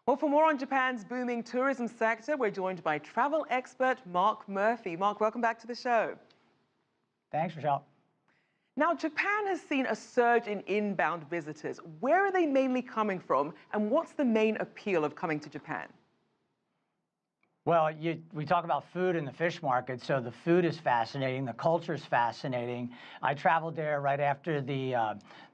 Well, for more on Japan's booming tourism sector, we're joined by travel expert Mark Murphy. Mark, welcome back to the show. Thanks, Rochelle. Now, Japan has seen a surge in inbound visitors. Where are they mainly coming from, and what's the main appeal of coming to Japan? Well, we talk about food in the fish market, so the food is fascinating, the culture is fascinating. I traveled there right after the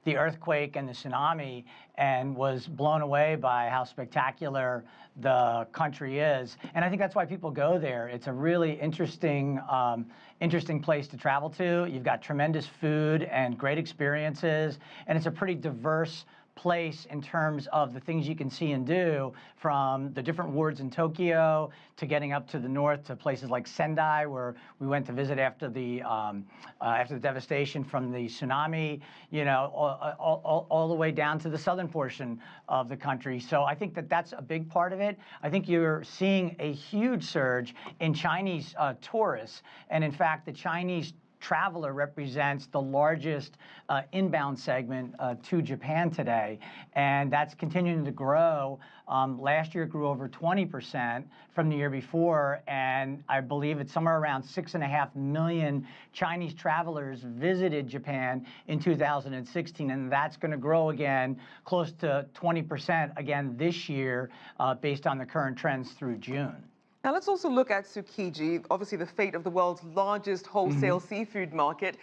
earthquake and the tsunami and was blown away by how spectacular the country is. And I think that's why people go there. It's a really interesting place to travel to. You've got tremendous food and great experiences, and it's a pretty diverse place in terms of the things you can see and do, from the different wards in Tokyo to getting up to the north to places like Sendai, where we went to visit after the devastation from the tsunami, you know, all the way down to the southern portion of the country. So I think that that's a big part of it. I think you're seeing a huge surge in Chinese tourists, and in fact, the Chinese traveler represents the largest inbound segment to Japan today, and that's continuing to grow. Last year it grew over 20% from the year before, and I believe it's somewhere around 6.5 million Chinese travelers visited Japan in 2016, and that's going to grow again close to 20% again this year based on the current trends through June. Now, let's also look at Tsukiji, obviously the fate of the world's largest wholesale seafood market.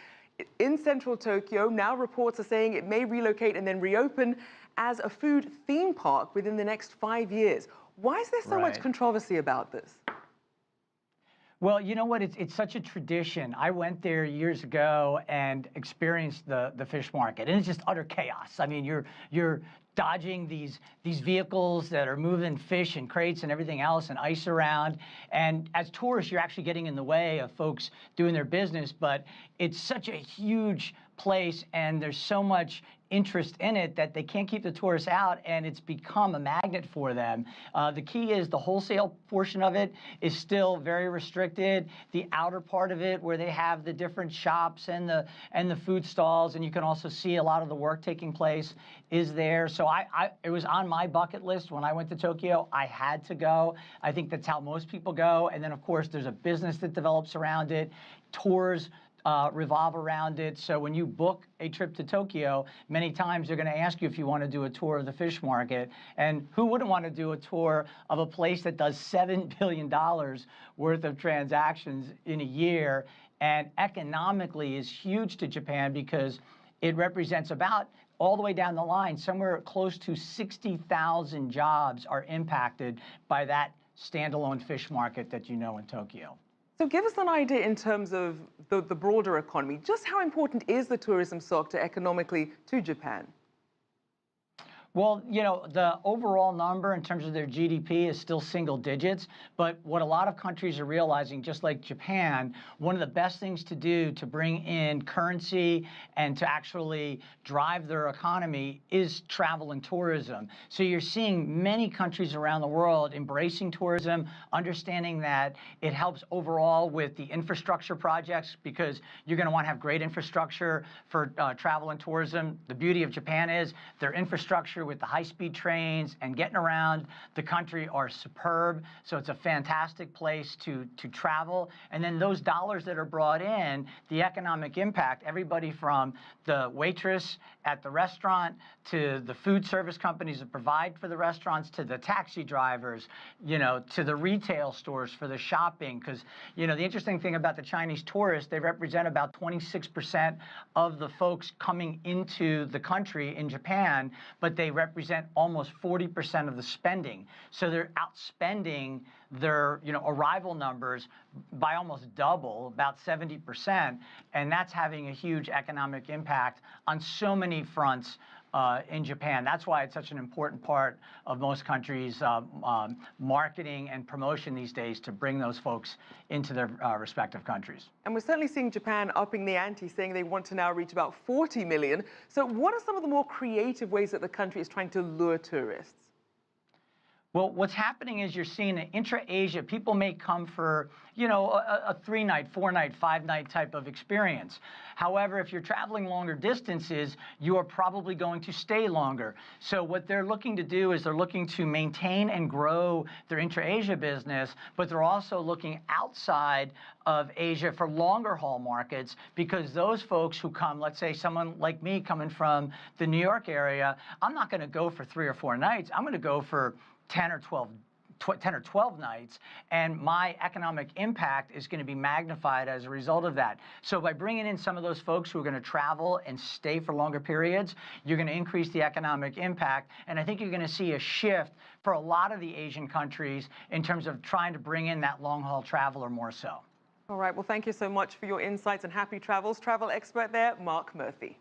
In central Tokyo, now reports are saying it may relocate and then reopen as a food theme park within the next 5 years. Why is there so much controversy about this? Well, you know what? It's such a tradition. I went there years ago and experienced the fish market, and it's just utter chaos. I mean, you're dodging these vehicles that are moving fish and crates and everything else and ice around. And as tourists, you're actually getting in the way of folks doing their business. But it's such a huge place, and there's so much interest in it that they can't keep the tourists out, and it's become a magnet for them. The key is the wholesale portion of it is still very restricted. The outer part of it, where they have the different shops and the food stalls, and you can also see a lot of the work taking place, is there. So it was on my bucket list when I went to Tokyo. I had to go. I think that's how most people go. And then, of course, there's a business that develops around it. Tours revolve around it. So when you book a trip to Tokyo, many times they're going to ask you if you want to do a tour of the fish market. And who wouldn't want to do a tour of a place that does $7 billion worth of transactions in a year, and economically is huge to Japan because it represents about, all the way down the line, somewhere close to 60,000 jobs are impacted by that standalone fish market that you know in Tokyo. So give us an idea in terms of the broader economy. Just how important is the tourism sector economically to Japan? Well, you know, the overall number in terms of their GDP is still single digits, but what a lot of countries are realizing, just like Japan, one of the best things to do to bring in currency and to actually drive their economy is travel and tourism. So you're seeing many countries around the world embracing tourism, understanding that it helps overall with the infrastructure projects, because you're going to want to have great infrastructure for travel and tourism. The beauty of Japan is their infrastructure with the high-speed trains and getting around the country are superb. So it's a fantastic place to travel. And then those dollars that are brought in, the economic impact, everybody from the waitress at the restaurant to the food service companies that provide for the restaurants to the taxi drivers, you know, to the retail stores for the shopping. Because, you know, the interesting thing about the Chinese tourists, they represent about 26% of the folks coming into the country in Japan, but they represent almost 40% of the spending. So they're outspending their, you know, arrival numbers by almost double, about 70%, and that's having a huge economic impact on so many fronts in Japan. That's why it's such an important part of most countries' marketing and promotion these days, to bring those folks into their respective countries. And we're certainly seeing Japan upping the ante, saying they want to now reach about 40 million. So what are some of the more creative ways that the country is trying to lure tourists? Well, what's happening is you're seeing an intra-Asia, people may come for, you know, a 3-night, 4-night, 5-night type of experience. However, if you're traveling longer distances, you are probably going to stay longer. So what they're looking to do is they're looking to maintain and grow their intra-Asia business, but they're also looking outside of Asia for longer haul markets, because those folks who come, let's say someone like me coming from the New York area, I'm not going to go for 3 or 4 nights. I'm going to go for 10 or 12 nights, and my economic impact is going to be magnified as a result of that. So by bringing in some of those folks who are going to travel and stay for longer periods, you're going to increase the economic impact, and I think you're going to see a shift for a lot of the Asian countries in terms of trying to bring in that long-haul traveler more so. All right, well, thank you so much for your insights and happy travels. Travel expert there, Mark Murphy.